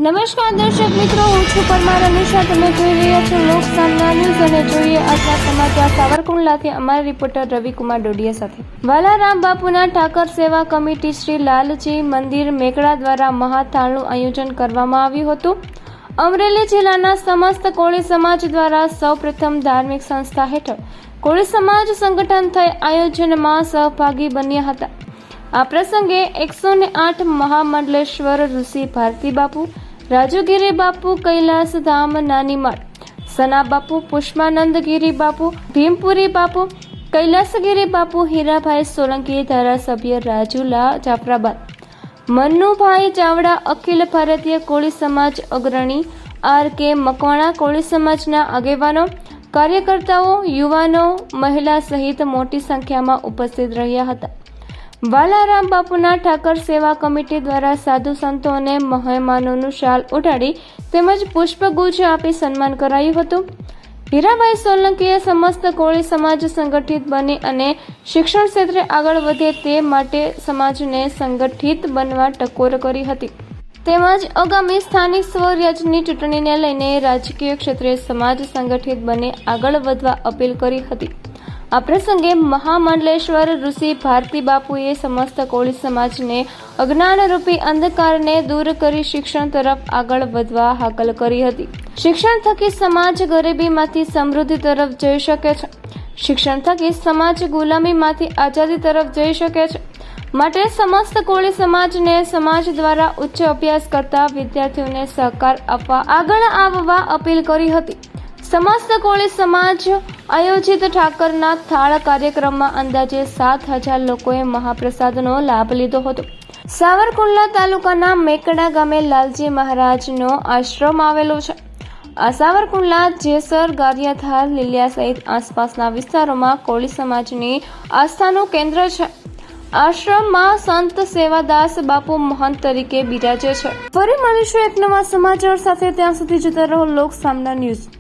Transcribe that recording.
નમસ્કાર દર્શક મિત્રો, હું છું પરમાર અનિશા. તમે જોઈ રહ્યા છો લોક સામના ન્યૂઝ અને જોઈએ આજના સમાચાર સાવરકુંડલાથી અમારા રિપોર્ટર રવિકુમાર ડોડિયા સાથે. વાલારામ બાપુના ઠાકર સેવા કમિટી શ્રી લાલજી મંદિર મેકડા દ્વારા મહાથાળનું આયોજન કરવામાં આવ્યું હતું. અમરેલી જિલ્લાના સમસ્ત કોળી સમાજ દ્વારા સૌપ્રથમ ધાર્મિક સંસ્થા હેઠળ કોળી સમાજ સંગઠન થઈ આયોજનમાં સહભાગી બન્યા હતા. આ પ્રસંગે 108 મહામંડલેશ્વર ઋષિ ભારતી બાપુ, રાજુગીરી બાપુ, કૈલાસ ધામ નાનીમાળ, સના બાપુ, પુષ્પાનંદગીરી બાપુ, ભીમપુરી બાપુ, કૈલાસગીરી બાપુ, હીરાભાઈ સોલંકી, ધારાસભ્ય રાજુલા જાફરાબાદ, મન્નુભાઈ ચાવડા, અખિલ ભારતીય કોળી સમાજ અગ્રણી RK મકવાણા, કોળી સમાજના આગેવાનો, કાર્યકર્તાઓ, યુવાનો, મહિલા સહિત મોટી સંખ્યામાં ઉપસ્થિત રહ્યા હતા. વાલારામ બાપુના ઠાકર સેવા કમિટી દ્વારા સાધુ સંતો અને મહેમાનોનું શાલ ઉડાડી તેમજ પુષ્પગુચ્છ આપી સન્માન કરાયું હતું. હીરાભાઈ સોલંકીએ સમસ્ત કોળી સમાજ સંગઠિત બને અને શિક્ષણ ક્ષેત્રે આગળ વધે તે માટે સમાજને સંગઠિત બનવા ટકોર કરી હતી. તેમજ આગામી સ્થાનિક સ્વરાજ્યની ચૂંટણીને લઈને રાજકીય ક્ષેત્રે સમાજ સંગઠિત બને આગળ વધવા અપીલ કરી હતી. આ પ્રસંગે મહામંડલેશ્વર ઋષિ ભારતી બાપુએ સમસ્ત કોળી સમાજને અજ્ઞાનરૂપી અંધકારને દૂર કરી શિક્ષણ તરફ આગળ વધવા હાકલ કરી હતી. શિક્ષણ થકી સમાજ ગરીબીમાંથી સમૃદ્ધિ તરફ જઈ શકે છે. શિક્ષણ થકી સમાજ ગુલામીમાંથી આઝાદી તરફ જઈ શકે છે. માટે સમસ્ત કોળી સમાજને સમાજ દ્વારા ઉચ્ચ અભ્યાસ કરતા વિદ્યાર્થીઓને સહકાર આપવા આગળ આવવા અપીલ કરી હતી. સમસ્ત કોળી સમાજ આયોજિત ઠાકરના થાળ કાર્યક્રમમાં અંદાજે 7,000 લોકોએ મહાપ્રસાદનો લાભ લીધો હતો. સાવરકુંડલા તાલુકાના મેકડા ગામે લાલજી મહારાજનો આશ્રમ આવેલો છે. આ સાવરકુંડલા, જેસર, ગારિયાધાર, લીલિયા સહિત આસપાસના વિસ્તારોમાં કોળી સમાજની આસ્થાનું કેન્દ્ર છે. આશ્રમમાં સંત સેવાદાસ બાપુ મહંત તરીકે બિરાજે છે. ફરી મળીશું એક નવા સમાચાર સાથે. ત્યાં સુધી જોતા રહો લોક સામના ન્યૂઝ.